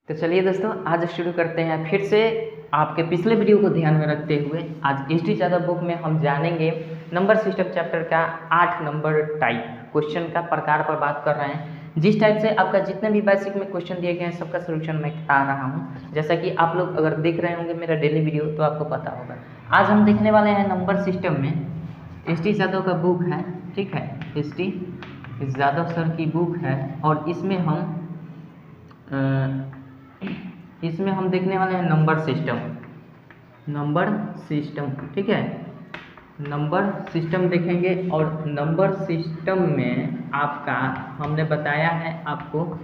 तो चलिए दोस्तों, आज शुरू करते हैं फिर से। आपके पिछले वीडियो को ध्यान में रखते हुए आज एस.टी. यादव बुक में हम जानेंगे नंबर सिस्टम चैप्टर का 8 नंबर टाइप क्वेश्चन का प्रकार पर बात कर रहे हैं। जिस टाइप से आपका जितने भी बेसिक में क्वेश्चन दिए गए हैं सबका सोल्यूशन मैं आ रहा हूं। जैसा कि आप लोग अगर देख रहे होंगे मेरा डेली वीडियो तो आपको पता होगा। आज हम देखने वाले हैं नंबर सिस्टम में एस.टी. यादव का बुक है, ठीक है। एस.टी. यादव सर की बुक है और इसमें हम देखने वाले हैं नंबर सिस्टम, ठीक है। नंबर सिस्टम देखेंगे और नंबर सिस्टम में आपका हमने बताया है, आपको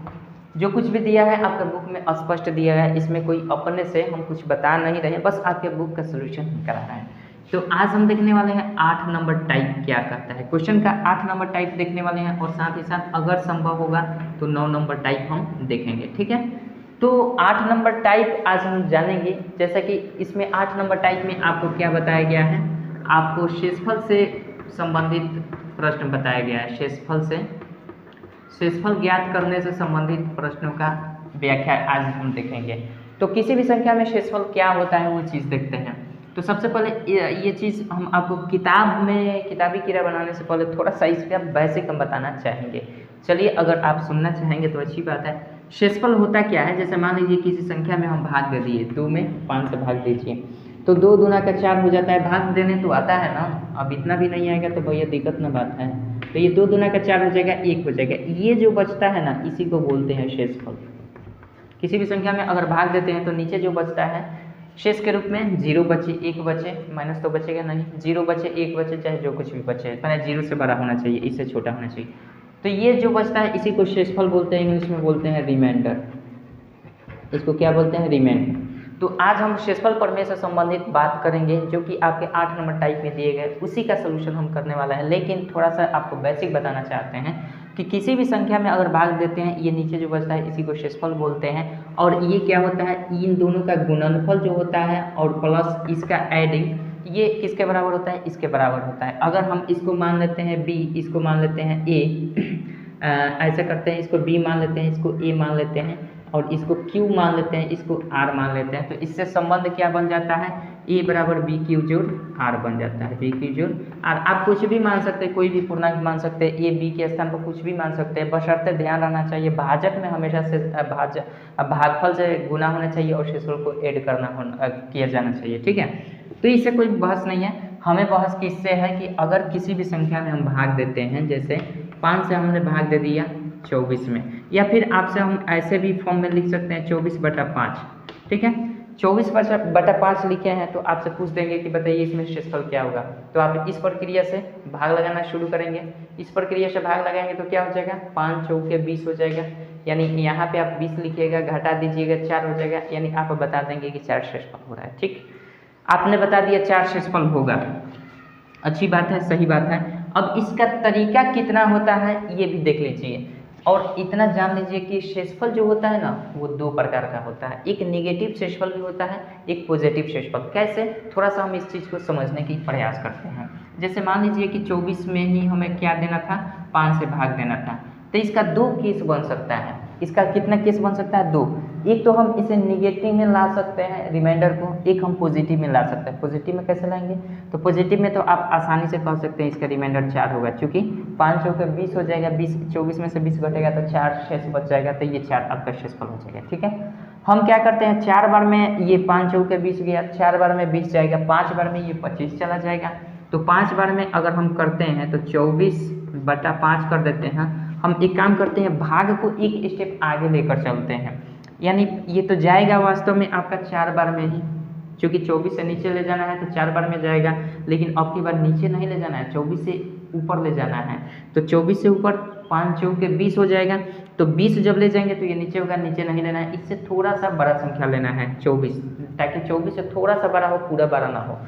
जो कुछ भी दिया है आपका बुक में स्पष्ट दिया है। इसमें कोई अपने से हम कुछ बता नहीं रहे, बस आपके बुक का सोल्यूशन करा रहे हैं। तो आज हम देखने वाले हैं 8 नंबर टाइप क्या कहता है। क्वेश्चन का 8 नंबर टाइप देखने वाले हैं और साथ ही साथ अगर संभव होगा तो 9 नंबर टाइप हम देखेंगे, ठीक है। तो 8 नंबर टाइप आज हम जानेंगे। जैसा कि इसमें 8 नंबर टाइप में आपको क्या बताया गया है, आपको शेषफल से संबंधित प्रश्न बताया गया है। शेषफल ज्ञात करने से संबंधित प्रश्नों का व्याख्या आज हम देखेंगे। तो किसी भी संख्या में शेषफल क्या होता है वो चीज़ देखते हैं। तो सबसे पहले ये चीज़ हम आपको किताबी कीड़ा बनाने से पहले थोड़ा सा इसका बेसिक हम बताना चाहेंगे। चलिए, अगर आप सुनना चाहेंगे तो अच्छी बात है। शेषफल होता क्या है, जैसे मान लीजिए किसी संख्या में हम भाग दे दिए, 2 में 5 से भाग दीजिए तो 2 दूना का 4 हो जाता है। भाग देने तो आता है ना, अब इतना भी नहीं आएगा तो भैया दिक्कत ना बात है। तो ये 2 दूना का 4 हो जाएगा, 1 हो जाएगा। ये जो बचता है ना, इसी को बोलते हैं शेषफल। किसी भी संख्या में अगर भाग देते हैं तो नीचे जो बचता है शेष के रूप में 0 बचे, 1 बचे, माइनस तो बचेगा नहीं, 0 बचे, 1 बचे, चाहे जो कुछ भी बचे, पहले 0 से बड़ा होना चाहिए, इससे छोटा होना चाहिए। तो ये जो बचता है इसी को शेषफल बोलते हैं, इंग्लिश में बोलते हैं रिमाइंडर। इसको क्या बोलते हैं, रिमाइंडर। तो आज हम शेषफल प्रमेय से संबंधित बात करेंगे, जो कि आपके 8 नंबर टाइप में दिए गए, उसी का सोल्यूशन हम करने वाला है। लेकिन थोड़ा सा आपको बेसिक बताना चाहते हैं कि किसी भी संख्या में अगर भाग देते हैं, ये नीचे जो बचता है इसी को शेषफल बोलते हैं। और ये क्या होता है, इन दोनों का गुणनफल जो होता है और प्लस इसका एडिंग, ये किसके बराबर होता है, इसके बराबर होता है। अगर हम इसको मान लेते हैं b, इसको मान लेते हैं a, ऐसा करते हैं, इसको b मान लेते हैं, इसको a मान लेते हैं और इसको q मान लेते हैं, इसको r मान लेते हैं, तो इससे संबंध क्या बन जाता है, a बराबर b q जोड़ r बन जाता है। b q जोड़ r, आप कुछ भी मान सकते हैं, कोई भी पूर्णांक मान सकते हैं, a b के स्थान पर कुछ भी मान सकते हैं, बशर्ते ध्यान रहना चाहिए भाजक में हमेशा से भागफल से गुना होना चाहिए और शेषफल को ऐड किया जाना चाहिए, ठीक है। तो इससे कोई बहस नहीं है। हमें बहस किससे है कि अगर किसी भी संख्या में हम भाग देते हैं, जैसे 5 से हमने भाग दे दिया 24 में, या फिर आपसे हम ऐसे भी फॉर्म में लिख सकते हैं 24/5, ठीक है। 24/5 लिखे हैं तो आपसे पूछ देंगे कि बताइए इसमें शेषफल क्या होगा। तो आप इस प्रक्रिया से भाग लगाना शुरू करेंगे। इस प्रक्रिया से भाग लगाएंगे तो क्या हो जाएगा, 5 चौके 20 हो जाएगा, यानी यहाँ पे आप 20 लिखिएगा, घटा दीजिएगा 4 हो जाएगा, यानी आप बता देंगे कि 4 शेषफल हो रहा है, ठीक। आपने बता दिया 4 शेषफल होगा, अच्छी बात है, सही बात है। अब इसका तरीका कितना होता है ये भी देख लीजिए और इतना जान लीजिए कि शेषफल जो होता है ना वो 2 प्रकार का होता है। एक नेगेटिव शेषफल भी होता है, एक पॉजिटिव शेषफल। कैसे, थोड़ा सा हम इस चीज़ को समझने की प्रयास करते हैं। जैसे मान लीजिए कि 24 में ही हमें क्या देना था, 5 से भाग देना था, तो इसका 2 केस बन सकता है। इसका कितना केस बन सकता है, 2। एक तो हम इसे निगेटिव में ला सकते हैं रिमाइंडर को, एक हम पॉजिटिव में ला सकते हैं। पॉजिटिव में कैसे लाएंगे, तो पॉजिटिव में तो आप आसानी से कह सकते हैं इसका रिमाइंडर 4 होगा, क्योंकि 5 चौके 20 हो जाएगा, 24 में से 20 घटेगा तो 4 शेष बच जाएगा, तो ये 4 आपका शेषफल हो जाएगा, ठीक है। हम क्या करते हैं, 4 बार में ये 5 चौके 20 गया, 4 बार में 20 जाएगा, 5 बार में ये 25 चला जाएगा। तो 5 बार में अगर हम करते हैं तो 24/5 कर देते हैं। हम एक काम करते हैं, भाग को एक स्टेप आगे लेकर चलते हैं, यानी ये तो जाएगा वास्तव में आपका 4 बार में ही, क्योंकि 24 से नीचे ले जाना है तो 4 बार में जाएगा, लेकिन अब की बार नीचे नहीं ले जाना है, 24 से ऊपर ले जाना है। तो 24 से ऊपर 5 चौके 20 हो जाएगा, तो 20 जब ले जाएंगे तो ये नीचे होगा, नीचे नहीं लेना है, इससे थोड़ा सा बड़ा संख्या लेना है 24, ताकि 24 से थोड़ा सा बड़ा हो, पूरा बड़ा ना हो।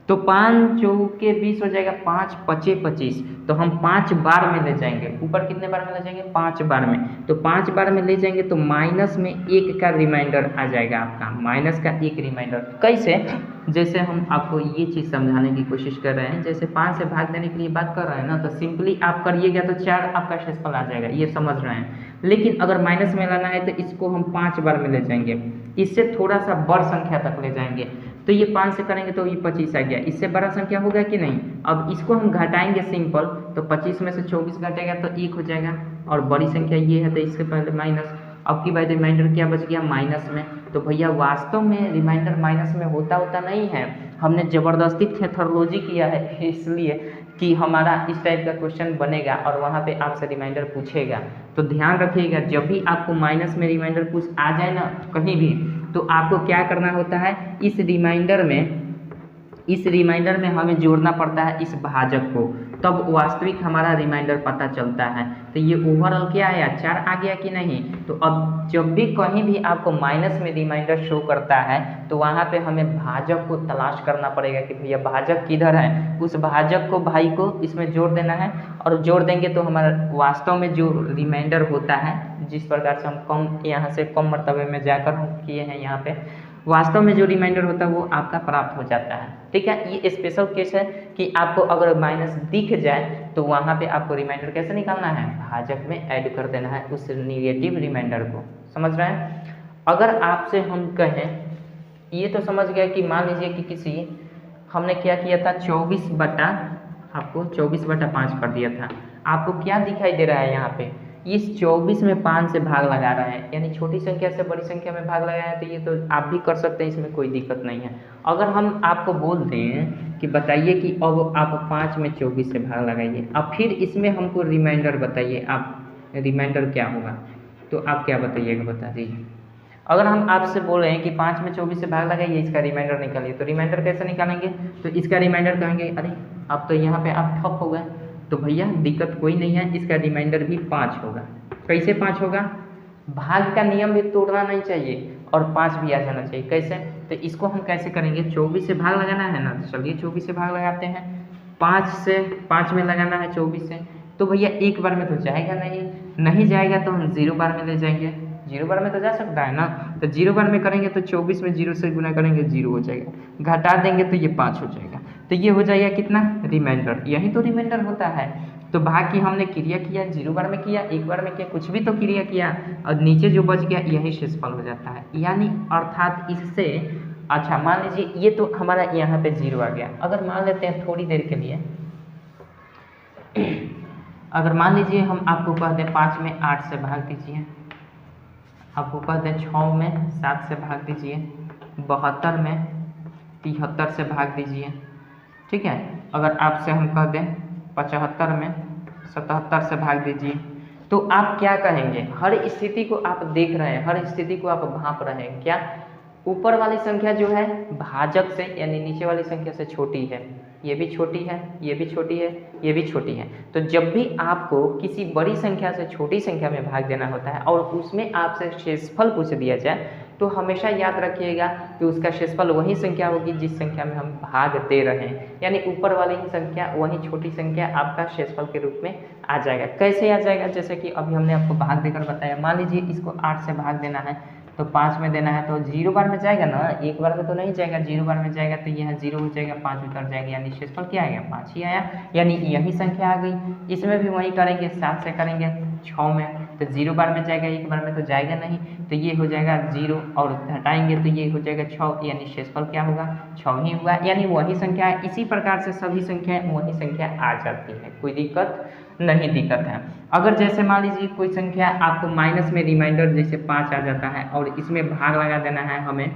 तो 5 चौके 20 हो जाएगा, 5 पचे 25, तो हम 5 बार में ले जाएंगे। ऊपर कितने बार में ले जाएंगे, 5 बार में। तो 5 बार में ले जाएंगे तो माइनस में 1 का रिमाइंडर आ जाएगा आपका, माइनस का 1 रिमाइंडर। कैसे, जैसे हम आपको ये चीज़ समझाने की कोशिश कर रहे हैं, जैसे 5 से भाग देने के लिए बात कर रहे हैं ना, तो सिंपली आप करिएगा तो 4 आपका शेषफल आ जाएगा, ये समझ रहे हैं। लेकिन अगर माइनस में लाना है तो इसको हम 5 बार में ले जाएंगे, इससे थोड़ा सा बड़ संख्या तक ले जाएंगे। तो ये 5 से करेंगे तो ये 25 आ गया, इससे बड़ा संख्या होगा कि नहीं। अब इसको हम घटाएंगे सिंपल, तो 25 में से 24 घटेगा तो 1 हो जाएगा, और बड़ी संख्या ये है तो इसके पहले माइनस। अब की बात रिमाइंडर क्या बच गया, माइनस में। तो भैया वास्तव में रिमाइंडर माइनस में होता नहीं है, हमने ज़बरदस्ती थेथरोलॉजी किया है इसलिए कि हमारा इस टाइप का क्वेश्चन बनेगा और वहाँ पे आपसे रिमाइंडर पूछेगा। तो ध्यान रखिएगा, जब भी आपको माइनस में रिमाइंडर पूछ आ जाए ना कहीं भी, तो आपको क्या करना होता है, इस रिमाइंडर में हमें जोड़ना पड़ता है इस भाजक को, तब वास्तविक हमारा रिमाइंडर पता चलता है। तो ये ओवरऑल क्या आया, 4 आ गया कि नहीं। तो अब जब भी कहीं भी आपको माइनस में रिमाइंडर शो करता है तो वहाँ पे हमें भाजक को तलाश करना पड़ेगा कि भैया भाजक किधर है, उस भाजक को भाई को इसमें जोड़ देना है, और जोड़ देंगे तो हमारा वास्तव में जो रिमाइंडर होता है, जिस प्रकार से हम कम यहाँ से कम मर्तबे में जाकर हम किए हैं, यहाँ पे वास्तव में जो रिमाइंडर होता है वो आपका प्राप्त हो जाता है। ठीक है, ये स्पेशल केस है कि आपको अगर माइनस दिख जाए तो वहाँ पे आपको रिमाइंडर कैसे निकालना है, भाजक में ऐड कर देना है उस निगेटिव रिमाइंडर को। समझ रहे हैं। अगर आपसे हम कहें, ये तो समझ गया कि मान लीजिए कि किसी हमने क्या किया था, 24/5 कर दिया था। आपको क्या दिखाई दे रहा है यहाँ पे, इस 24 में 5 से भाग लगा रहा है, यानी छोटी संख्या से बड़ी संख्या में भाग लगाया है। तो ये तो आप भी कर सकते हैं, इसमें कोई दिक्कत नहीं है। अगर हम आपको बोल दें कि बताइए कि अब आप 5 में 24 से भाग लगाइए, अब फिर इसमें हमको रिमाइंडर बताइए, आप रिमाइंडर क्या होगा, तो आप क्या बताइएगा, बता दीजिए। अगर हम आपसे बोल रहे हैं कि 5 में 24 से भाग लगाइए, इसका रिमाइंडर निकालिए, तो रिमाइंडर कैसे निकालेंगे, तो इसका रिमाइंडर कहेंगे अरे अब तो यहाँ पे आप ठप हो गए, तो भैया दिक्कत कोई नहीं है, इसका रिमाइंडर भी 5 होगा। कैसे 5 होगा, भाग का नियम भी तोड़ना नहीं चाहिए और 5 भी आ जाना चाहिए। कैसे, तो इसको हम कैसे करेंगे, 24 से भाग लगाना है ना, तो चलिए 24 से भाग लगाते हैं। 5 में लगाना है 24 से, तो भैया एक बार में तो जाएगा नहीं जाएगा, तो हम 0 बार में ले जाएंगे। 0 बार में तो जा सकता है ना, तो 0 बार में करेंगे तो 24 में 0 से गुना करेंगे 0 हो जाएगा, घटा देंगे तो ये 5 हो जाएगा। तो ये हो जाएगा कितना, रिमाइंडर। यही तो रिमाइंडर होता है। तो भाग की हमने क्रिया किया, 0 बार में किया, 1 बार में किया, कुछ भी तो क्रिया किया, और नीचे जो बच गया यही शेषफल हो जाता है। यानी अर्थात इससे, अच्छा मान लीजिए ये तो हमारा यहाँ पे 0 आ गया। अगर मान लेते हैं थोड़ी देर के लिए, अगर मान लीजिए हम आपको कह दें 5 में 8 से भाग दीजिए, आपको कह दें 6 में 7 से भाग दीजिए, 72 में 73 से भाग दीजिए। ठीक है, अगर आपसे हम कह दें 75 में 77 से भाग दीजिए, तो आप क्या कहेंगे। हर स्थिति को आप देख रहे हैं, हर स्थिति को आप भांप रहे हैं। क्या ऊपर वाली संख्या जो है भाजक से यानी नीचे वाली संख्या से छोटी है, ये भी छोटी है, ये भी छोटी है, ये भी छोटी है। तो जब भी आपको किसी बड़ी संख्या से छोटी संख्या में भाग देना होता है और उसमें आपसे शेषफल पूछ दिया जाए, तो हमेशा याद रखिएगा कि उसका शेषफल वही संख्या होगी जिस संख्या में हम भाग दे रहे हैं, यानी ऊपर वाली ही संख्या, वही छोटी संख्या आपका शेषफल के रूप में आ जाएगा। कैसे आ जाएगा, जैसे कि अभी हमने आपको भाग देकर बताया। मान लीजिए इसको 8 से भाग देना है, तो 5 में देना है, तो 0 बार में जाएगा ना, 1 बार में तो नहीं जाएगा, 0 बार में जाएगा, तो यह 0 हो जाएगा, 5 उतर जाएगा, यानी शेषफल क्या आएगा, 5 ही आया, यानी यही संख्या आ गई। इसमें भी वही करेंगे, 7 से करेंगे 6 में, तो 0 बार में जाएगा, 1 बार में तो जाएगा नहीं, तो ये हो जाएगा 0, और घटाएंगे तो ये हो जाएगा 6, यानी शेषफल क्या होगा, 6 ही हुआ, यानी वही संख्या है। इसी प्रकार से सभी संख्याएं वही संख्या आ जाती है, कोई दिक्कत नहीं दिक्कत है। अगर जैसे मान लीजिए कोई संख्या आपको माइनस में रिमाइंडर जैसे 5 आ जाता है और इसमें भाग लगा देना है हमें,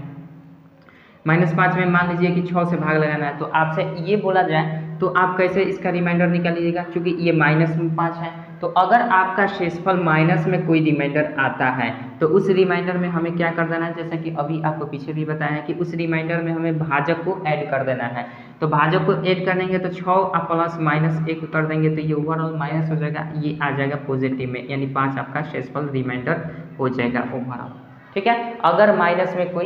-5 में मान लीजिए कि 6 से भाग लगाना है, तो आपसे ये बोला जाए तो आप कैसे इसका रिमाइंडर निकालिएगा, क्योंकि ये -5 है। तो अगर आपका शेषफल माइनस में कोई रिमाइंडर आता है तो उस रिमाइंडर में हमें क्या कर देना है, जैसा कि अभी आपको पीछे भी बताया है कि उस रिमाइंडर में हमें भाजक को ऐड कर देना है। तो भाजक को ऐड कर देंगे तो 6 प्लस -1 कर देंगे, तो ये ओवरऑल माइनस हो जाएगा, ये आ जाएगा पॉजिटिव में, यानी 5 आपका शेषफल रिमाइंडर हो जाएगा ओवरऑल। ठीक है, अगर माइनस में कोई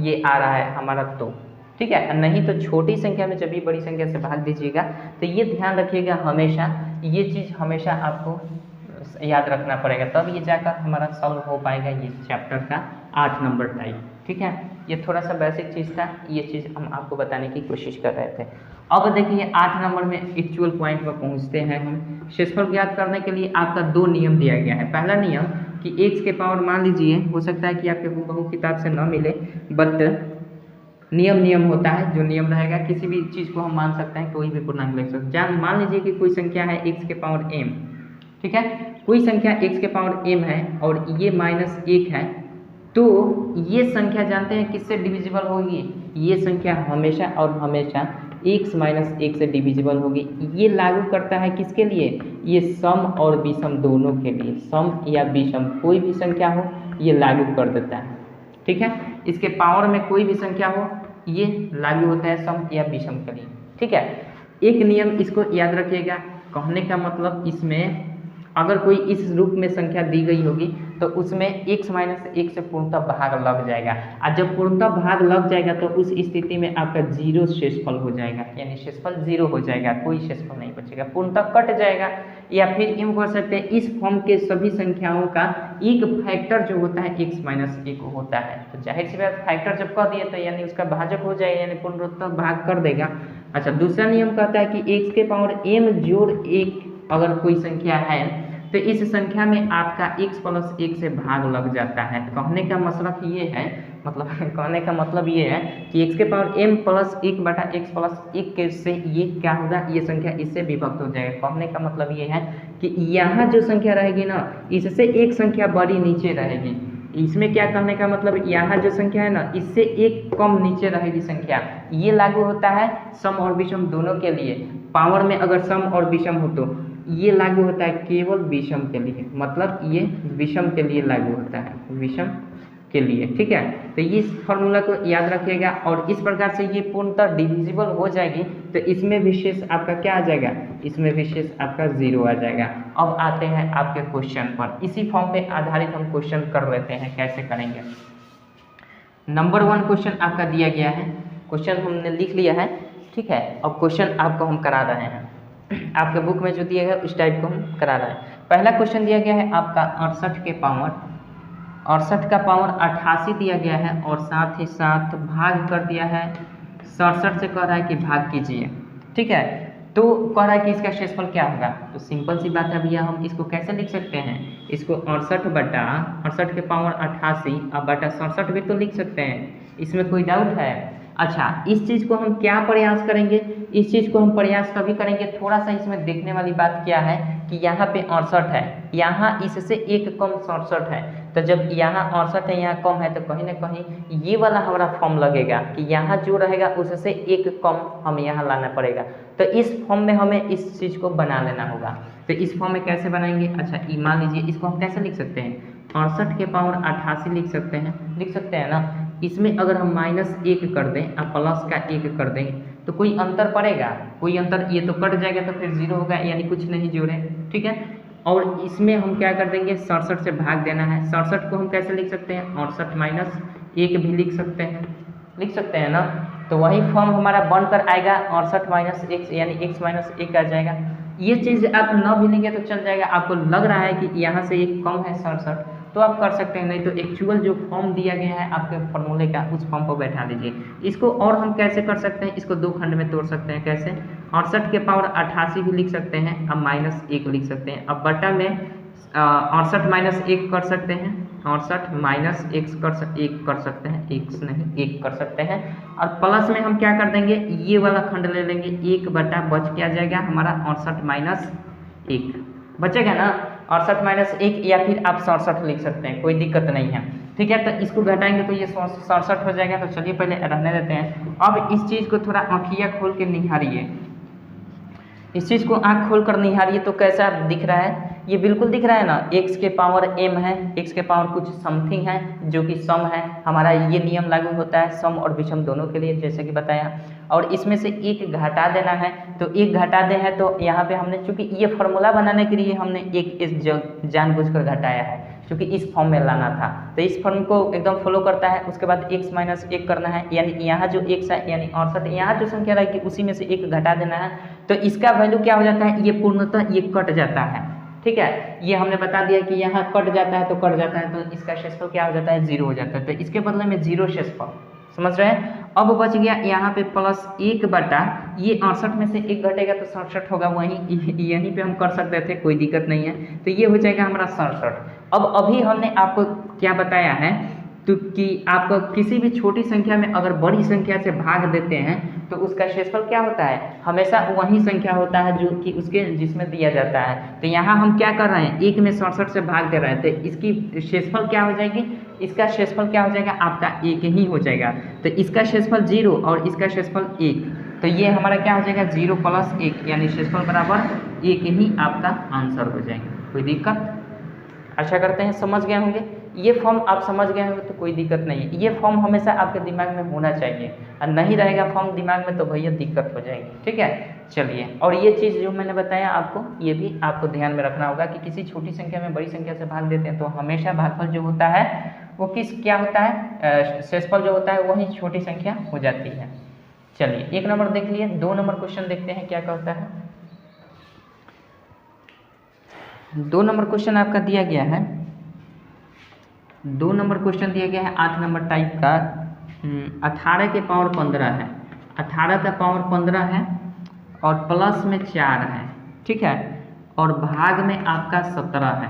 ये आ रहा है हमारा तो ठीक है, नहीं तो छोटी संख्या में जब भी बड़ी संख्या से भाग दीजिएगा, तो ये ध्यान रखिएगा हमेशा, ये चीज़ हमेशा आपको याद रखना पड़ेगा, तब ये जाकर हमारा सॉल्व हो पाएगा ये चैप्टर का 8 नंबर टाइप। ठीक है, ये थोड़ा सा बेसिक चीज़ था, ये चीज़ हम आपको बताने की कोशिश कर रहे थे। अब देखिए 8 नंबर में एक्चुअल पॉइंट पर पहुंचते हैं हम। शेषफल ज्ञात करने के लिए आपका 2 नियम दिया गया है। पहला नियम कि x के पावर, मान लीजिए हो सकता है कि आपके हूबहू किताब से न मिले, बट नियम होता है, जो नियम रहेगा किसी भी चीज़ को हम मान सकते हैं, कोई भी पूर्णांक ले सकते हैं। मान लीजिए कि कोई संख्या है x के पावर m, ठीक है, कोई संख्या x के पावर m है और ये -1 है, तो ये संख्या जानते हैं किससे डिविजिबल होगी? ये संख्या हमेशा और हमेशा x - 1 से डिविजिबल होगी। ये लागू करता है किसके लिए? ये सम और विषम दोनों के लिए। सम या विषम कोई भी संख्या हो ये लागू कर देता है, ठीक है। इसके पावर में कोई भी संख्या हो ये लागू होता है सम या विषम के लिए, ठीक है। एक नियम इसको याद रखिएगा, कहने का मतलब इसमें अगर कोई इस रूप में संख्या दी गई होगी तो उसमें x - 1 से पूर्णतः भाग लग जाएगा, और जब पूर्णतः भाग लग जाएगा तो उस स्थिति में आपका 0 शेषफल हो जाएगा, यानी शेषफल 0 हो जाएगा, कोई शेषफल नहीं बचेगा, पूर्णतः कट जाएगा। या फिर यूँ कर सकते हैं, इस फॉर्म के सभी संख्याओं का एक फैक्टर जो होता है x - 1 होता है, तो जाहिर सी बात फैक्टर जब कह दिए तो यानी उसका भाजक हो जाएगा, यानी पूर्णतः भाग कर देगा। अच्छा, दूसरा नियम कहता है कि x के पावर m जोड़ 1 अगर कोई संख्या है तो इस संख्या में आपका x + 1 से भाग लग जाता है। कहने का मतलब ये है, कहने का मतलब ये है कि x के पावर m + 1 बटा x + 1 के से ये क्या होगा, ये संख्या इससे विभक्त हो जाएगा। कहने का मतलब ये है कि यहाँ जो संख्या रहेगी ना, इससे एक संख्या बड़ी नीचे रहेगी। इसमें क्या कहने का मतलब, यहाँ जो संख्या है ना, इससे एक कम नीचे रहेगी संख्या। ये लागू होता है सम और विषम दोनों के लिए। पावर में अगर सम और विषम हो तो ये लागू होता है केवल विषम के लिए, मतलब ये विषम के लिए लागू होता है, विषम के लिए, ठीक है। तो इस फॉर्मूला को याद रखिएगा, और इस प्रकार से ये पूर्णतः डिविजिबल हो जाएगी तो इसमें विशेष आपका क्या आ जाएगा, इसमें विशेष आपका 0 आ जाएगा। अब आते हैं आपके क्वेश्चन पर। इसी फॉर्म पे आधारित हम क्वेश्चन कर लेते हैं, कैसे करेंगे। नंबर 1 क्वेश्चन आपका दिया गया है, क्वेश्चन हमने लिख लिया है, ठीक है। अब क्वेश्चन आपको हम करा रहे हैं, आपके बुक में जो दिया गया उस टाइप को हम करा रहे हैं। पहला क्वेश्चन दिया गया है आपका 68 के पावर, 68 का पावर 88 दिया गया है, और साथ ही साथ भाग कर दिया है 67 से, कह रहा है कि भाग कीजिए, ठीक है। तो कह रहा है कि इसका शेषफल क्या होगा, तो सिंपल सी बात है भैया, हम इसको कैसे लिख सकते हैं, इसको 68 बटा 68 के पावर 88 अब बटा 67 भी तो लिख सकते हैं, इसमें कोई डाउट है? अच्छा, इस चीज़ को हम क्या प्रयास करेंगे, इस चीज़ को हम प्रयास कभी करेंगे, थोड़ा सा इसमें देखने वाली बात क्या है कि यहाँ पे 68 है, यहाँ इससे एक कम 67 है, तो जब यहाँ 68 है यहाँ कम है तो कहीं ना कहीं ये वाला हमारा फॉर्म लगेगा कि यहाँ जो रहेगा उससे एक कम हमें यहाँ लाना पड़ेगा। तो इस फॉर्म में हमें इस चीज़ को बना लेना होगा। तो इस फॉर्म में कैसे बनाएंगे? अच्छा, मान लीजिए इसको हम कैसे लिख सकते हैं, 68 के पावर 88 लिख सकते हैं ना। इसमें अगर हम -1 कर दें और प्लस का 1 कर दें तो कोई अंतर पड़ेगा? कोई अंतर, ये तो कट जाएगा तो फिर 0 होगा, यानी कुछ नहीं जोड़े, ठीक है। और इसमें हम क्या कर देंगे, 67 से भाग देना है। 67 को हम कैसे लिख सकते हैं, 68 - 1 भी लिख सकते हैं ना। तो वही फॉर्म हमारा बनकर आएगा 68 - 1 यानी x - 1 आ जाएगा। ये चीज़ आप न भी लिखेंगे तो चल जाएगा। आपको लग रहा है कि यहाँ से एक कम है 67 तो आप कर सकते हैं, नहीं तो एक्चुअल जो फॉर्म दिया गया है आपके फॉर्मूले का उस फॉर्म पर बैठा दीजिए। इसको और हम कैसे कर सकते हैं, इसको 2 खंड में तोड़ सकते हैं। कैसे? 68 के पावर 88 भी लिख सकते हैं, अब -1 लिख सकते हैं, अब बटा में 68 - 1 कर सकते हैं, 68 - 1 कर सकते हैं, x नहीं 1 कर सकते हैं, और प्लस में हम क्या कर देंगे, ये वाला खंड ले लेंगे, 1 बटा बच क्या जाएगा हमारा 68 - 1 बचेगा ना। 68 - 1 या फिर आप 67 लिख सकते हैं, कोई दिक्कत नहीं है, ठीक है। तो इसको घटाएंगे तो ये 67 हो जाएगा। तो चलिए पहले रहने देते हैं। अब इस चीज़ को थोड़ा आँखियाँ खोल के निहारिए, इस चीज़ को आँख खोल कर निहारिए तो कैसा दिख रहा है, ये बिल्कुल दिख रहा है ना। x के पावर m है, x के पावर कुछ समथिंग है जो कि सम है, हमारा ये नियम लागू होता है सम और विषम दोनों के लिए, जैसे कि बताया। और इसमें से एक घटा देना है, तो एक घटा दे है तो यहाँ पे हमने, चूंकि ये फॉर्मूला बनाने के लिए हमने एक इस जानबूझकर घटाया है, क्योंकि इस फॉर्म में लाना था। तो इस फॉर्म को एकदम फॉलो करता है। उसके बाद x - 1 करना है, यानी यहाँ जो x है यानी 68, यहाँ जो संख्या रहेगी उसी में से एक घटा देना है। तो इसका वैल्यू क्या हो जाता है, ये पूर्णतः ये कट जाता है, ठीक है। ये हमने बता दिया कि यहाँ कट जाता है, तो इसका शेषफल क्या हो जाता है, 0 हो जाता है। तो इसके बदले में 0 शेषफल, समझ रहे हैं। अब बच गया यहाँ पे +1 बटा, ये 68 में से 1 घटेगा तो 67 होगा, वहीं यहीं पे हम कर सकते थे, कोई दिक्कत नहीं है। तो ये हो जाएगा हमारा 67। अब अभी हमने आपको क्या बताया है तो कि आप किसी भी छोटी संख्या में अगर बड़ी संख्या से भाग देते हैं तो उसका शेषफल क्या होता है, हमेशा वही संख्या होता है जो कि उसके जिसमें दिया जाता है। तो यहाँ हम क्या कर रहे हैं, 1 में 67 से भाग दे रहे हैं, तो इसकी शेषफल क्या हो जाएगी, इसका शेषफल क्या हो जाएगा आपका 1 ही हो जाएगा। तो इसका शेषफल 0 और इसका शेषफल 1, तो ये हमारा क्या हो जाएगा 0 + 1 यानी शेषफल बराबर 1 ही आपका आंसर हो जाएगा। कोई दिक्कत, आशा करते हैं समझ गए होंगे। ये फॉर्म आप समझ गए होंगे तो कोई दिक्कत नहीं है, ये फॉर्म हमेशा आपके दिमाग में होना चाहिए, और नहीं रहेगा फॉर्म दिमाग में तो भैया दिक्कत हो जाएगी। ठीक है, चलिए, और ये चीज़ जो मैंने बताया आपको, ये भी आपको ध्यान में रखना होगा कि किसी छोटी संख्या में बड़ी संख्या से भाग देते हैं तो हमेशा भागफल जो होता है वो क्या होता है, शेषफल जो होता है वही छोटी संख्या हो जाती है। चलिए 1 नंबर देख लिए, 2 नंबर क्वेश्चन देखते हैं क्या कहता है। 2 नंबर क्वेश्चन आपका दिया गया है, 2 नंबर क्वेश्चन दिया गया है 8 नंबर टाइप का। 18 के पावर 15 है, 18 का पावर 15 है और प्लस में 4 है, ठीक है, और भाग में आपका 17 है,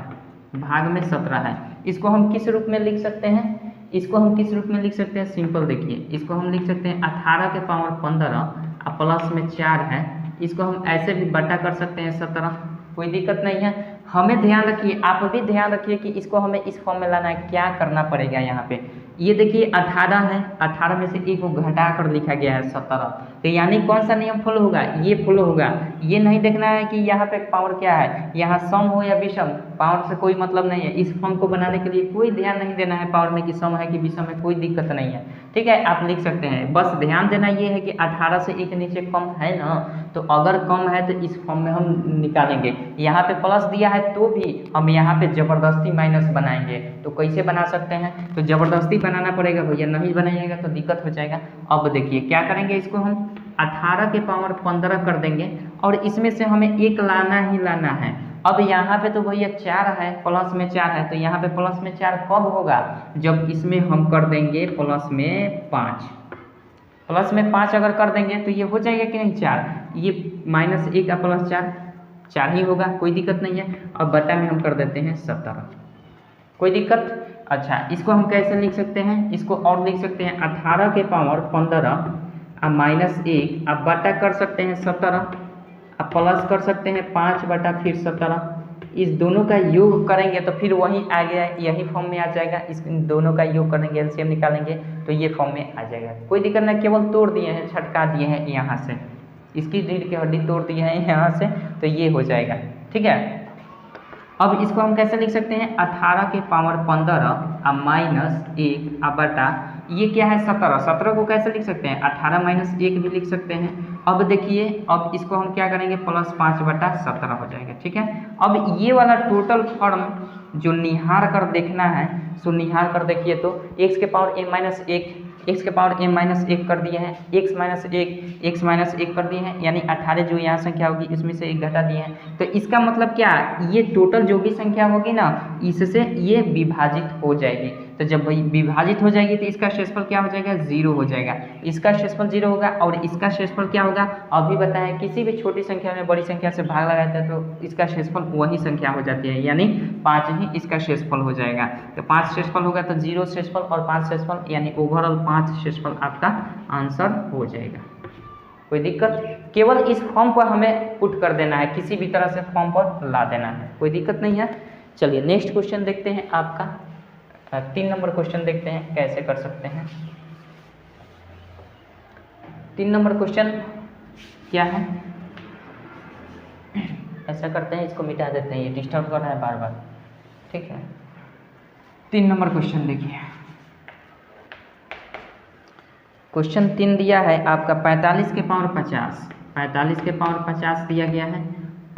भाग में 17 है। इसको हम किस रूप में लिख सकते हैं, इसको हम किस रूप में लिख सकते हैं, सिंपल देखिए, इसको हम लिख सकते हैं 18 के पावर 15 और प्लस में 4 है, इसको हम ऐसे भी बटा कर सकते हैं 17, कोई दिक्कत नहीं है। हमें ध्यान रखिए, आप भी ध्यान रखिए कि इसको हमें इस फॉर्म में लाना है। क्या करना पड़ेगा यहाँ पे, ये देखिए 18 है, 18 में से 1 को घटा कर लिखा गया है 17, तो यानी कौन सा नियम फॉलो होगा, ये फॉलो होगा। ये नहीं देखना है कि यहाँ पे पावर क्या है, यहाँ सम हो या विषम, पावर से कोई मतलब नहीं है। इस फॉर्म को बनाने के लिए कोई ध्यान नहीं देना है पावर में कि सम है कि विषम है, कोई दिक्कत नहीं है। ठीक है, आप लिख सकते हैं, बस ध्यान देना ये है कि 18 से 1 नीचे कम है ना, तो अगर कम है तो इस फॉर्म में हम निकालेंगे। यहाँ पे प्लस दिया है तो भी हम यहाँ पे जबरदस्ती माइनस बनाएंगे, तो कैसे बना सकते हैं, तो जबरदस्ती बनाना पड़ेगा भैया, नहीं बनाइएगा तो दिक्कत हो जाएगा। अब देखिए क्या करेंगे, इसको हम 18 के पावर 15 कर देंगे और इसमें से हमें 1 लाना ही लाना है। अब यहाँ पे तो भैया 4 है, प्लस में 4 है, तो यहाँ पे प्लस में 4 कब होगा, जब इसमें हम कर देंगे प्लस में 5, प्लस में 5 अगर कर देंगे तो ये हो जाएगा कि नहीं 4, ये -1 का प्लस 4 ही होगा, कोई दिक्कत नहीं है। अब बटा में हम कर देते हैं 17, कोई दिक्कत। अच्छा, इसको हम कैसे लिख सकते हैं, इसको और लिख सकते हैं 18 के पावर 15 और -1, अब बटा कर सकते हैं 17, अब प्लस कर सकते हैं 5 बटा फिर 17, इस दोनों का योग करेंगे तो फिर वही आ गया, यही फॉर्म में आ जाएगा। इस दोनों का योग करेंगे, एलसीएम निकालेंगे तो ये फॉर्म में आ जाएगा, कोई दिक्कत नहीं। केवल तोड़ दिए हैं, छटका दिए हैं यहाँ से, इसकी रीढ़ की हड्डी तोड़ दिए हैं यहाँ से, तो ये हो जाएगा। ठीक है, अब इसको हम कैसे लिख सकते हैं, 18 के पावर 15 और -1 और बटा, ये क्या है 17, 17 को कैसे लिख सकते हैं, 18 - 1 भी लिख सकते हैं। अब देखिए, अब इसको हम क्या करेंगे, +5 बटा 17 हो जाएगा। ठीक है, अब ये वाला टोटल फॉर्म जो निहार कर देखना है, सो निहार कर देखिए तो x के पावर a-1, x के पावर a-1 कर दिए हैं, x कर दिए हैं, यानी 18 जो यहाँ संख्या होगी इसमें से 1 घटा दिए हैं। तो इसका मतलब क्या, ये टोटल जो भी संख्या होगी ना, इससे ये विभाजित हो जाएगी। तो जब विभाजित हो जाएगी तो इसका शेषफल क्या हो जाएगा, 0 हो जाएगा। इसका शेषफल 0 होगा और इसका शेषफल क्या होगा, अभी बताएं, किसी भी छोटी संख्या में बड़ी संख्या से भाग लगाते हैं तो इसका शेषफल वही संख्या हो जाती है, यानी 5 ही इसका शेषफल हो जाएगा। तो 5 शेषफल होगा तो 0 शेषफल और 5 शेषफल, यानी ओवरऑल 5 शेषफल आपका आंसर हो जाएगा। कोई दिक्कत, केवल इस फॉर्म पर हमें पुट कर देना है, किसी भी तरह से फॉर्म पर ला देना है, कोई दिक्कत नहीं है। चलिए नेक्स्ट क्वेश्चन देखते हैं आपका, 3 नंबर क्वेश्चन देखते हैं कैसे कर सकते हैं। 3 नंबर क्वेश्चन क्या है, ऐसा करते हैं, इसको मिटा देते हैं, ये डिस्टर्ब कर रहा है बार बार। ठीक है, 3 नंबर क्वेश्चन देखिए, क्वेश्चन 3 दिया है आपका 45 के पावर 50, 45 के पावर 50 दिया गया है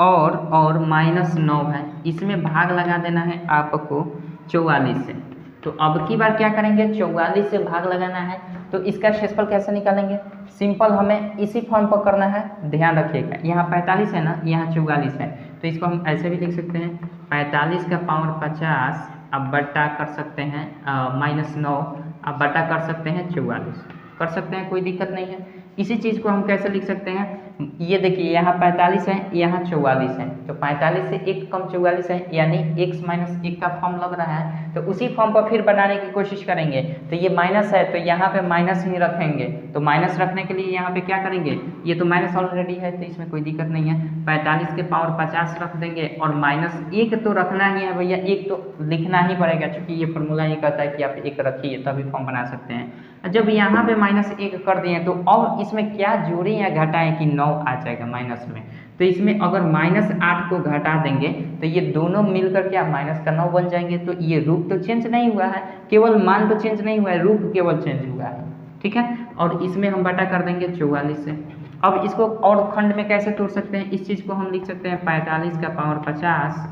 और -9 है, इसमें भाग लगा देना है आपको 44 से। तो अब की बार क्या करेंगे, 44 से भाग लगाना है, तो इसका शेषफल कैसे निकालेंगे, सिंपल हमें इसी फॉर्म पर करना है, ध्यान रखिएगा। यहाँ 45 है ना, यहाँ 44 है, तो इसको हम ऐसे भी लिख सकते हैं, 45 का पावर 50 अब बटा कर सकते हैं -9 अब बटा कर सकते हैं 44, कर सकते हैं, कोई दिक्कत नहीं है। इसी चीज़ को हम कैसे लिख सकते हैं, ये देखिए यहाँ 45 है, यहाँ 44 है, तो 45 से 1 कम 44 है, यानी x माइनस 1 का फॉर्म लग रहा है। तो उसी फॉर्म पर फिर बनाने की कोशिश करेंगे। तो ये माइनस है तो यहाँ पे माइनस ही रखेंगे। तो माइनस रखने के लिए यहाँ पे क्या करेंगे, ये तो माइनस ऑलरेडी है तो इसमें कोई दिक्कत नहीं है। 45 के पावर 50 रख देंगे और माइनस 1 तो रखना ही है भैया, 1 तो लिखना ही पड़ेगा, क्योंकि ये फॉर्मूला ये कहता है कि आप 1 रखिए तभी फॉर्म बना सकते हैं। जब यहाँ पे माइनस 1 कर दिए तो अब इसमें क्या जोड़ें या घटाएं कि 9 आ जाएगा माइनस में। तो इसमें अगर -8 को घटा देंगे तो ये दोनों मिलकर क्या माइनस का 9 बन जाएंगे। तो ये रूप तो चेंज नहीं हुआ है, केवल मान तो चेंज नहीं हुआ है, रूप केवल चेंज हुआ है, ठीक है। और इसमें हम बटा कर देंगे 44 से। अब इसको और खंड में कैसे तोड़ सकते हैं, इस चीज़ को हम लिख सकते हैं 45 का पावर 50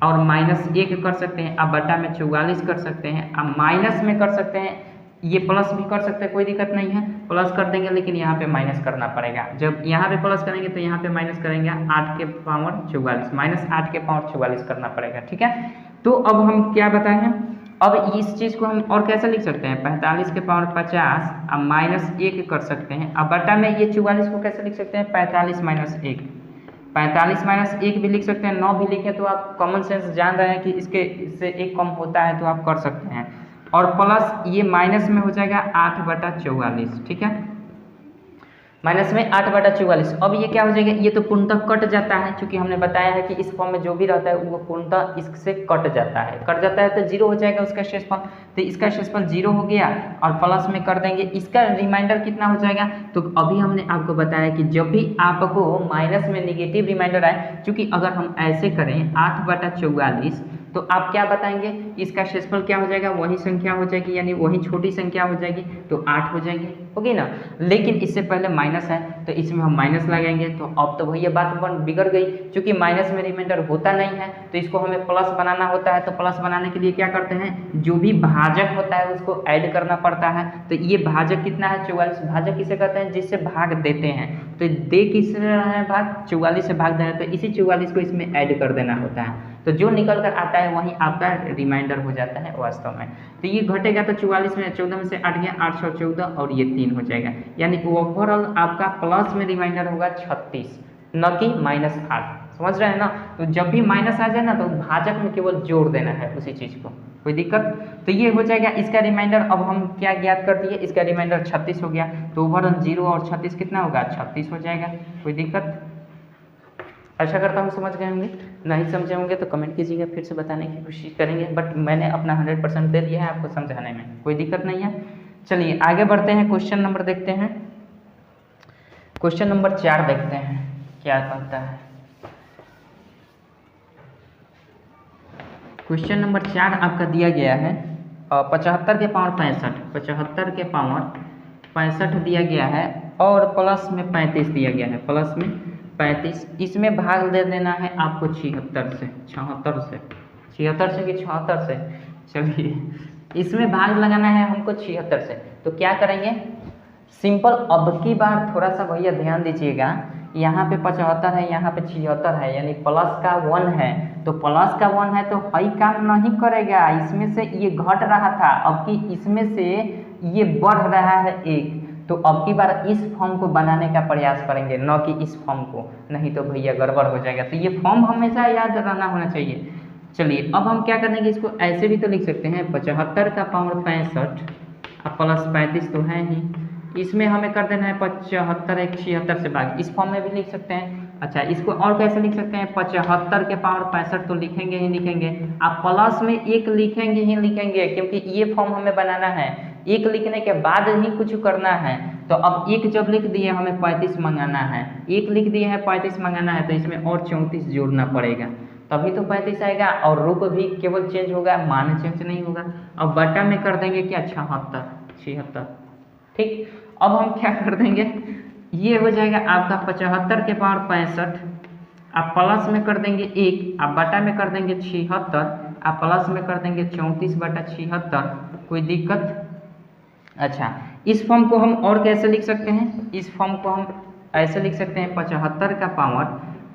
और -1 कर सकते हैं, अब बटा में 44 कर सकते हैं, अब माइनस में कर सकते हैं, ये प्लस भी कर सकते हैं, कोई दिक्कत नहीं है, प्लस कर देंगे, लेकिन यहाँ पे माइनस करना पड़ेगा। जब यहाँ पे प्लस करेंगे तो यहाँ पे माइनस करेंगे, 8 के पावर 44 -8 के पावर 44 करना पड़ेगा, ठीक है। तो अब हम क्या बताए हैं, अब इस चीज़ को हम और कैसे लिख सकते हैं, 45 के पावर 50 अब -1 कर सकते हैं, अब बटा में ये 44 को कैसे लिख सकते हैं, 45 - 1, 45 - 1 भी लिख सकते हैं, 9 भी लिखे तो आप कॉमन सेंस जान रहे हैं कि इससे 1 कम होता है तो आप कर सकते हैं। और प्लस ये माइनस में हो जाएगा 8/44, ठीक है, माइनस में 8/44। अब ये क्या हो जाएगा, ये तो पूर्णतः कट जाता है, क्योंकि हमने बताया है कि इस फॉर्म में जो भी रहता है वो पूर्णतः इससे कट जाता है, तो 0 हो जाएगा उसका शेषफल। तो इसका शेषफल 0 हो गया और प्लस में कर देंगे, इसका रिमाइंडर कितना हो जाएगा। तो अभी हमने आपको बताया कि जब भी आपको माइनस में निगेटिव रिमाइंडर आए, क्योंकि अगर हम ऐसे करें 8/44 तो आप क्या बताएंगे, इसका शेषफल क्या हो जाएगा, वही संख्या हो जाएगी, यानी वही छोटी संख्या हो जाएगी, तो 8 हो जाएगी, होगी ना। लेकिन इससे पहले माइनस है तो इसमें हम माइनस लगाएंगे, तो अब तो भैया बात बिगड़ गई, क्योंकि माइनस में रिमाइंडर होता नहीं है तो इसको हमें प्लस बनाना होता है। तो प्लस बनाने के लिए क्या करते हैं, जो भी भाजक होता है उसको ऐड करना पड़ता है। तो ये भाजक कितना है, 44। भाजक किसे कहते हैं, जिससे भाग देते हैं। तो दे किससे रहा है भाग, 44 से भाग देना, तो इसी 44 को इसमें ऐड कर देना होता है। तो जो निकल कर आता है वही आपका रिमाइंडर हो जाता है वास्तव में। तो ये घटेगा तो 44 में 14 में से 8 गया, 814 और ये 3 हो जाएगा, यानी ओवरऑल आपका प्लस में रिमाइंडर होगा 36, न कि -8। समझ रहे हैं ना। तो जब भी माइनस आ जाए ना तो भाजक में केवल जोड़ देना है उसी चीज़ को, कोई दिक्कत। तो ये हो जाएगा इसका रिमाइंडर। अब हम क्या ज्ञात कर दिए, इसका रिमाइंडर 36 हो गया, तो ओवरऑल 0 और 36 कितना होगा, 36 हो जाएगा, कोई दिक्कत। आशा करता हूँ समझ गए होंगे, नहीं समझे होंगे तो कमेंट कीजिएगा, फिर से बताने की कोशिश करेंगे, बट मैंने अपना 100% दे दिया है आपको समझाने में, कोई दिक्कत नहीं है। चलिए आगे बढ़ते हैं, क्वेश्चन नंबर देखते हैं। क्वेश्चन नंबर 4 देखते हैं क्या कहता है। क्वेश्चन नंबर 4 आपका दिया गया है 75 के पावर 65, 75 के पावर 65 दिया गया है और प्लस में 35 दिया गया है, प्लस में 35। इसमें भाग दे देना है आपको 76 से, 76 से, 76 से कि 76 से, चलिए इसमें भाग लगाना है हमको 76 से। तो क्या करेंगे, सिंपल, अब की बार थोड़ा सा भैया ध्यान दीजिएगा, यहाँ पे 75 है, यहाँ पे 76 है, यानी प्लस का 1 है, तो प्लस का 1 है तो हई काम नहीं करेगा, इसमें से ये घट रहा था, अब की इसमें से ये बढ़ रहा है 1, तो अब की बार इस फॉर्म को बनाने का प्रयास करेंगे, न कि इस फॉर्म को, नहीं तो भैया गड़बड़ हो जाएगा। तो ये फॉर्म हमेशा याद रहना होना चाहिए। चलिए अब हम क्या करेंगे, इसको ऐसे भी तो लिख सकते हैं 75 का पावर 65 अब प्लस 35 तो है ही, इसमें हमें कर देना है 75 एक 76 से भाग, इस फॉर्म में भी लिख सकते हैं। अच्छा इसको और कैसे लिख सकते हैं, 75 के पावर 65 तो लिखेंगे ही लिखेंगे, आप प्लस में 1 लिखेंगे ही लिखेंगे, क्योंकि ये फॉर्म हमें बनाना है, 1 लिखने के बाद ही कुछ करना है। तो अब 1 जब लिख दिए हमें 35 मंगाना है, 1 लिख दिए है 35 मंगाना है, तो इसमें और 34 जोड़ना पड़ेगा, तभी तो 35 आएगा, और रूप भी केवल चेंज होगा, मान चेंज नहीं होगा। अब बटा में कर देंगे क्या 76, ठीक। अब हम क्या कर देंगे, ये हो जाएगा आपका 75 के पावर 65, आप प्लस में कर देंगे 1, आप बटा में कर देंगे 76, आप प्लस में कर देंगे 34/76, कोई दिक्कत। अच्छा इस फॉर्म को हम और कैसे लिख सकते हैं, इस फॉर्म को हम ऐसे लिख सकते हैं 75 का पावर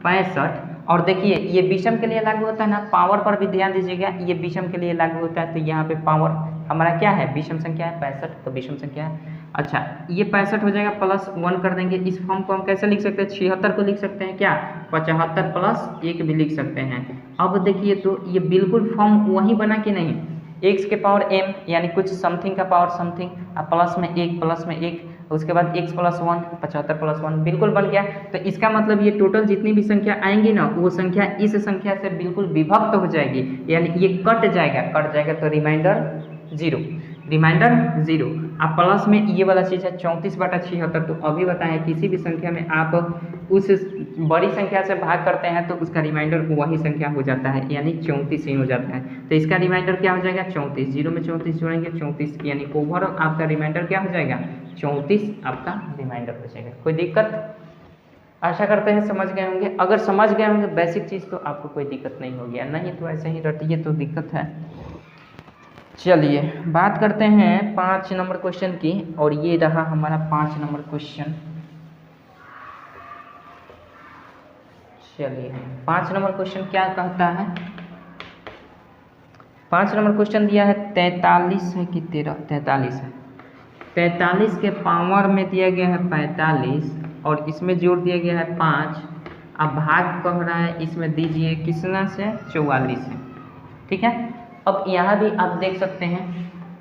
65, और देखिए ये विषम के लिए लागू होता है ना, पावर पर भी ध्यान दीजिएगा, ये विषम के लिए लागू होता है। तो यहाँ पे पावर हमारा क्या है, विषम संख्या है 65, तो विषम संख्या है अच्छा ये 65 हो जाएगा, प्लस 1 कर देंगे। इस फॉर्म को हम कैसे लिख सकते हैं, 76 को लिख सकते हैं क्या, 75 प्लस 1 भी लिख सकते हैं। अब देखिए तो ये बिल्कुल फॉर्म वही बना कि नहीं, x के पावर m यानी कुछ समथिंग का पावर समथिंग, प्लस में 1 उसके बाद x प्लस 1 75 प्लस 1 बिल्कुल बन गया। तो इसका मतलब ये टोटल जितनी भी संख्या आएंगी ना वो संख्या इस संख्या से बिल्कुल विभक्त हो जाएगी, यानी ये कट जाएगा तो रिमाइंडर जीरो। अब प्लस में ये वाला चीज़ है 34/76। तो अभी बताएं किसी भी संख्या में आप उस बड़ी संख्या से भाग करते हैं तो उसका रिमाइंडर वही संख्या हो जाता है, यानी 34 ही हो जाता है। तो इसका रिमाइंडर क्या हो जाएगा 34, 0 में 34 जोड़ेंगे 34, यानी ओवरऑल आपका रिमाइंडर क्या हो जाएगा 34 आपका रिमाइंडर हो जाएगा। कोई दिक्कत, आशा करते हैं समझ गए होंगे। अगर समझ गए होंगे बेसिक चीज़ तो आपको कोई दिक्कत नहीं होगी, नहीं तो ऐसे ही रटिए तो दिक्कत है। चलिए बात करते हैं 5 नंबर क्वेश्चन की, और ये रहा हमारा 5 नंबर क्वेश्चन। चलिए 5 नंबर क्वेश्चन क्या कहता है, 5 नंबर क्वेश्चन दिया है 43 है कि 43 है। 43 के पावर में दिया गया है 45 और इसमें जोड़ दिया गया है 5। अब भाग कह रहा है, इसमें दीजिए कितना से 44 है, ठीक है। अब यहाँ भी आप देख सकते हैं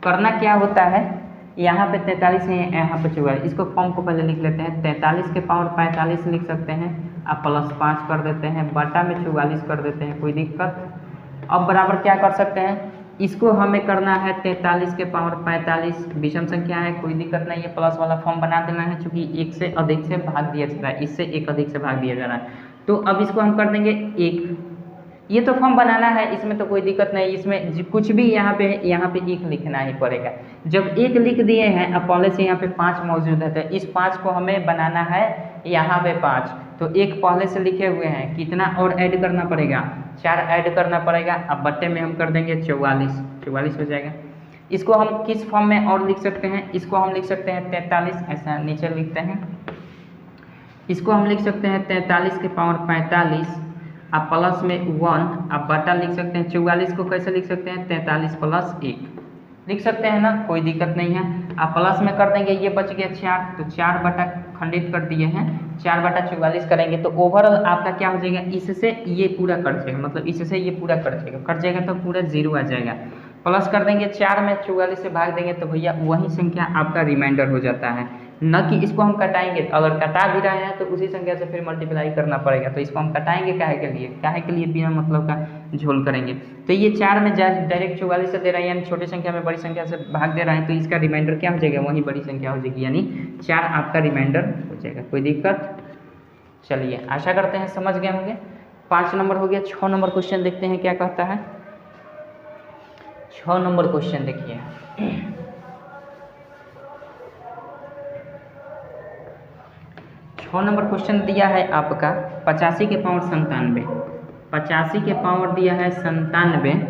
करना क्या होता है, यहाँ पे 43 है, यहाँ पे 44। इसको फॉर्म को पहले लिख लेते हैं, 43 के पावर 45 लिख सकते हैं, आप प्लस 5 कर देते हैं, बटा में 44 कर देते हैं, कोई दिक्कत। अब बराबर क्या कर सकते हैं, इसको हमें करना है 43 के पावर 45, विषम संख्या है, कोई दिक्कत नहीं है, प्लस वाला फॉर्म बना देना है, क्योंकि एक से अधिक से भाग दिया जा रहा है, इससे एक अधिक से भाग दिया जा रहा है। तो अब इसको हम कर देंगे 1, ये तो फॉर्म बनाना है, इसमें तो कोई दिक्कत नहीं, इसमें कुछ भी यहाँ पे 1 लिखना ही पड़ेगा। जब 1 लिख दिए हैं, अब पहले से यहाँ पे 5 मौजूद है, तो इस 5 को हमें बनाना है यहाँ पे 5, तो 1 पहले से लिखे हुए हैं, कितना और ऐड करना पड़ेगा 4 ऐड करना पड़ेगा। अब बट्टे में हम कर देंगे 44 हो जाएगा। इसको हम किस फॉर्म में और लिख सकते हैं, इसको हम लिख सकते हैं 43, ऐसा नीचे लिखते हैं, इसको हम लिख सकते हैं 43 के पावर 45, आप प्लस में 1, आप बटा लिख सकते हैं 44 को कैसे लिख सकते हैं 43 प्लस 1 लिख सकते हैं ना, कोई दिक्कत नहीं है। आप प्लस में कर देंगे, ये बच गया 4, तो 4 बटा खंडित कर दिए हैं, 4 बटा 44 करेंगे तो ओवरऑल आपका क्या हो जाएगा, इससे ये पूरा कट जाएगा, मतलब इससे ये पूरा कट जाएगा तो पूरा 0 आ जाएगा। प्लस कर देंगे 4 में 44 से भाग देंगे तो भैया वही संख्या आपका रिमाइंडर हो जाता है, न कि इसको हम कटाएंगे। अगर कटा भी रहे हैं तो उसी संख्या से फिर मल्टीप्लाई करना पड़ेगा, तो इसको हम कटाएंगे काहे के लिए बिना मतलब का झोल करेंगे। तो ये 4 में डायरेक्ट 44 से दे रहे हैं, यानी छोटी संख्या में बड़ी संख्या से भाग दे रहे हैं, तो इसका रिमाइंडर क्या हो जाएगा, वही बड़ी संख्या हो जाएगी, यानी 4 आपका रिमाइंडर हो जाएगा। कोई दिक्कत, चलिए आशा करते हैं समझ गए होंगे। 5 नंबर हो गया। 6 नंबर क्वेश्चन देखते हैं क्या कहता है। 6 नंबर क्वेश्चन देखिए, 6 नंबर क्वेश्चन दिया है आपका 85 के पावर 97, 85 के पावर दिया है 97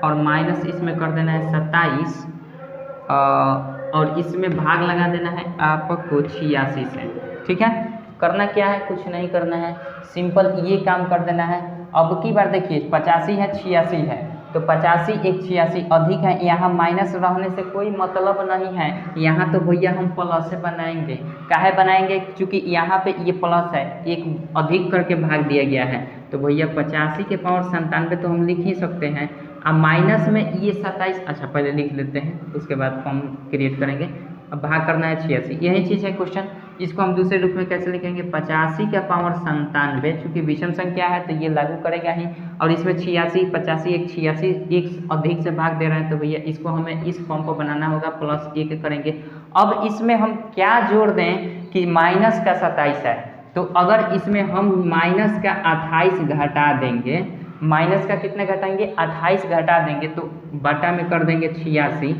और माइनस इसमें कर देना है 27 और इसमें भाग लगा देना है आपको 86 से, ठीक है। करना क्या है, कुछ नहीं करना है, सिंपल ये काम कर देना है। अब की बार देखिए 85 है 86 है, तो 85 एक 86 अधिक है, यहाँ माइनस रहने से कोई मतलब नहीं है, यहाँ तो भैया हम प्लस से बनाएंगे। काहे बनाएंगे, क्योंकि यहाँ पे ये प्लस है, एक अधिक करके भाग दिया गया है, तो भैया 85 के पावर 97 तो हम लिख ही सकते हैं। अब माइनस में ये 27, अच्छा पहले लिख लेते हैं उसके बाद फॉर्म क्रिएट करेंगे। अब भाग करना है 86, यही चीज़ है क्वेश्चन। इसको हम दूसरे रूप में कैसे लिखेंगे, 85 का पावर 97, चूँकि विषम संख्या है तो ये लागू करेगा ही, और इसमें 86 85 एक 86 एक अधिक से भाग दे रहे हैं, तो भैया इसको हमें इस फॉर्म को बनाना होगा, प्लस 1 करेंगे। अब इसमें हम क्या जोड़ दें कि माइनस का 27 है, तो अगर इसमें हम माइनस का 28 घटा देंगे, माइनस का कितना घटाएंगे 28 घटा देंगे, तो बटा में कर देंगे 86,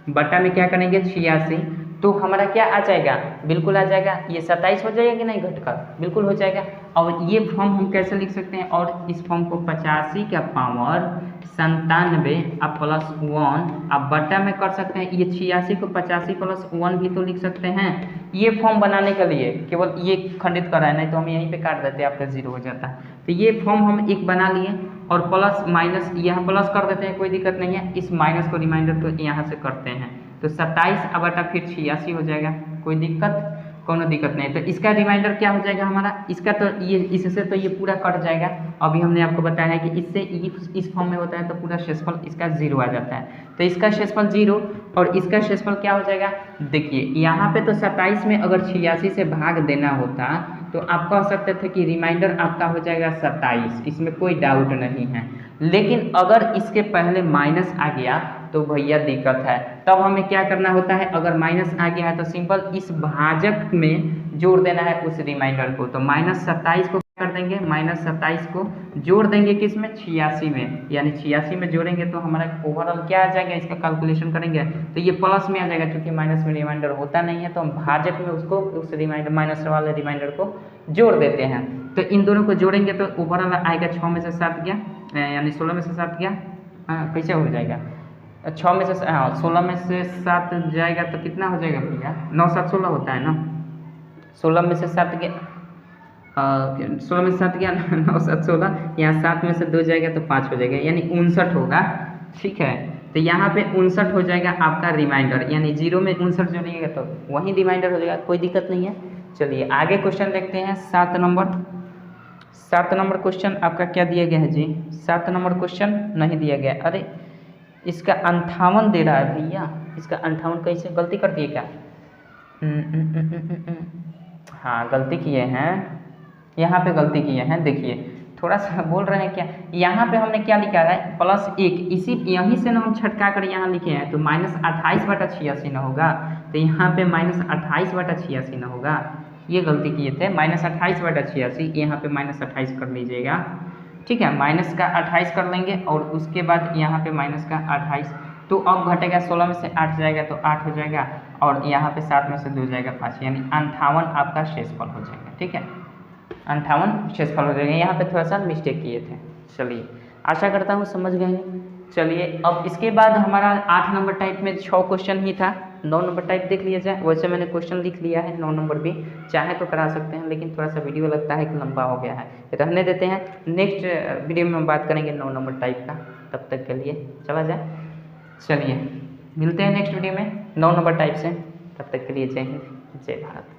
बटा में क्या करेंगे 86, तो हमारा क्या आ जाएगा, बिल्कुल आ जाएगा, ये 27 हो जाएगा कि नहीं घटकर, बिल्कुल हो जाएगा। और ये फॉर्म हम कैसे लिख सकते हैं, और इस फॉर्म को 85 का पावर 97 अब प्लस 1 अब बटा में कर सकते हैं, ये 86 को 85 प्लस 1 भी तो लिख सकते हैं। ये फॉर्म बनाने के लिए केवल ये खंडित कर रहा है, नहीं तो हम यहीं पे काट देते, आपका 0 हो जाता। तो ये फॉर्म हम एक बना लिए, और प्लस माइनस यहाँ प्लस कर देते हैं, कोई दिक्कत नहीं है। इस माइनस को रिमाइंडर को यहाँ से करते हैं, तो 27/86 हो जाएगा। कोई दिक्कत? कोनो दिक्कत नहीं। तो इसका रिमाइंडर क्या हो जाएगा हमारा, इसका तो ये इससे तो ये पूरा कट जाएगा। अभी हमने आपको बताया है कि इससे इस फॉर्म में होता है तो पूरा शेषफल इसका 0 आ जाता है। तो इसका शेषफल 0 और इसका शेषफल क्या हो जाएगा, देखिए यहाँ पे तो 27 में अगर 86 से भाग देना होता तो आप कह सकते थे कि रिमाइंडर आपका हो जाएगा 27, इसमें कोई डाउट नहीं है। लेकिन अगर इसके पहले माइनस आ गया तो भैया दिक्कत है। तब हमें क्या करना होता है, अगर माइनस आ गया है तो सिंपल इस भाजक में जोड़ देना है उस रिमाइंडर को। तो -27 को क्या कर देंगे, -27 को जोड़ देंगे किस में, 86 में, यानी 86 में जोड़ेंगे तो हमारा ओवरऑल क्या आ जाएगा, इसका कैलकुलेशन करेंगे तो ये प्लस में आ जाएगा। क्योंकि माइनस में रिमाइंडर होता नहीं है तो हम भाजक में उसको उस रिमाइंडर माइनस वाले रिमाइंडर को जोड़ देते हैं। तो इन दोनों को जोड़ेंगे तो ओवरऑल आएगा 6 में से 7 गया, यानी 16 में से 7 गया, कैसे हो जाएगा, 6 में से 16 में से 7 जाएगा तो कितना हो जाएगा भैया, 9 7 16 होता है ना, 16 में से 7 गया, 16 में से 7 गया 9 7 16, यहाँ 7 में से 2 जाएगा तो 5 हो जाएगा, यानी 59 होगा। ठीक है, तो यहाँ पे 59 हो जाएगा आपका रिमाइंडर, यानी 0 में 59 जोड़िएगा तो वही रिमाइंडर हो जाएगा, कोई दिक्कत नहीं है। चलिए आगे क्वेश्चन देखते हैं। 7 नंबर क्वेश्चन आपका क्या दिया गया है जी, 7 नंबर क्वेश्चन नहीं दिया गया, अरे इसका 58 दे रहा है भैया, इसका 58 कैसे, गलती कर दिए क्या, हाँ गलती किए हैं, यहाँ पे गलती किए हैं, देखिए थोड़ा सा बोल रहे हैं क्या, यहाँ पे हमने क्या लिखा है +1, इसी यहीं से ना हम छटका कर यहाँ लिखे हैं तो -28/86 ना होगा, तो यहाँ पे -28/86 ना होगा, ये गलती किए थे, -28/86, यहाँ पे -28 कर लीजिएगा। ठीक है, माइनस का 28 कर लेंगे और उसके बाद यहाँ पे माइनस का 28, तो अब घटेगा 16 में से 8 जाएगा तो 8 हो जाएगा और यहाँ पे 7 में से 2 जाएगा 5, यानी 58 आपका शेषफल हो जाएगा। ठीक है, 58 शेषफल हो जाएगा, यहाँ पे थोड़ा सा मिस्टेक किए थे। चलिए आशा करता हूँ समझ गए हैं। चलिए अब इसके बाद हमारा 8 नंबर टाइप में 6 क्वेश्चन ही था, 9 नंबर टाइप देख लिया जाए। वैसे मैंने क्वेश्चन लिख लिया है 9 नंबर भी, चाहे तो करा सकते हैं, लेकिन थोड़ा सा वीडियो लगता है कि लंबा हो गया है, रहने देते हैं। नेक्स्ट वीडियो में हम बात करेंगे 9 नंबर टाइप का, तब तक के लिए चला जाए। चलिए मिलते हैं नेक्स्ट वीडियो में 9 नंबर टाइप से, तब तक के लिए जय हिंद जय भारत।